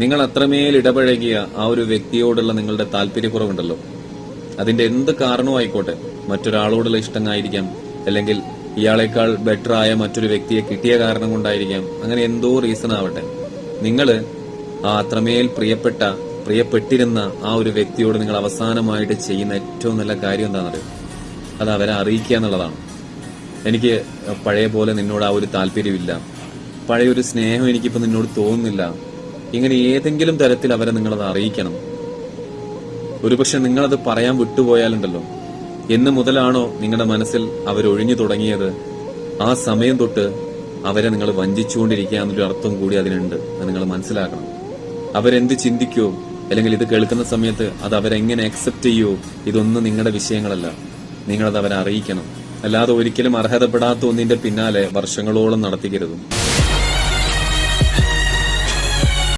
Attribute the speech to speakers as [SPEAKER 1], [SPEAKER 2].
[SPEAKER 1] നിങ്ങൾ അത്രമേൽ ഇടപഴകിയ ആ ഒരു വ്യക്തിയോടുള്ള നിങ്ങളുടെ താല്പര്യക്കുറവുണ്ടല്ലോ, അതിന്റെ എന്ത് കാരണമായിക്കോട്ടെ, മറ്റൊരാളോടുള്ള ഇഷ്ടമായിരിക്കാം, അല്ലെങ്കിൽ ഇയാളെക്കാൾ ബെറ്റർ ആയ മറ്റൊരു വ്യക്തിയെ കിട്ടിയ കാരണം കൊണ്ടായിരിക്കാം, അങ്ങനെ എന്തോ റീസൺ ആവട്ടെ, നിങ്ങള് ആ അത്രമേൽ പ്രിയപ്പെട്ടിരുന്ന ആ ഒരു വ്യക്തിയോട് നിങ്ങൾ അവസാനമായിട്ട് ചെയ്യുന്ന ഏറ്റവും നല്ല കാര്യം എന്താണെന്നറിയോ? അത് അവരെ അറിയിക്കുക എന്നുള്ളതാണ്. എനിക്ക് പഴയ പോലെ നിന്നോട് ആ ഒരു താല്പര്യമില്ല, പഴയൊരു സ്നേഹം എനിക്കിപ്പോ നിന്നോട് തോന്നുന്നില്ല, ഇങ്ങനെ ഏതെങ്കിലും തരത്തിൽ അവരെ നിങ്ങളത് അറിയിക്കണം. ഒരുപക്ഷെ നിങ്ങളത് പറയാൻ വിട്ടുപോയാലുണ്ടല്ലോ, എന്ന് മുതലാണോ നിങ്ങളുടെ മനസ്സിൽ അവരൊഴിഞ്ഞു തുടങ്ങിയത്, ആ സമയം തൊട്ട് അവരെ നിങ്ങൾ വഞ്ചിച്ചുകൊണ്ടിരിക്കുക എന്നൊരു അർത്ഥം കൂടി അതിനുണ്ട്. അത് നിങ്ങൾ മനസ്സിലാക്കണം. അവരെന്ത് ചിന്തിക്കോ, അല്ലെങ്കിൽ ഇത് കേൾക്കുന്ന സമയത്ത് അത് അവരെങ്ങനെ അക്സെപ്റ്റ് ചെയ്യോ, ഇതൊന്നും നിങ്ങളുടെ വിഷയങ്ങളല്ല. നിങ്ങളത് അവരെ അറിയിക്കണം. അല്ലാതെ ഒരിക്കലും അർഹതപ്പെടാത്ത ഒന്നിന്റെ പിന്നാലെ വർഷങ്ങളോളം നടത്തിക്കരുത്.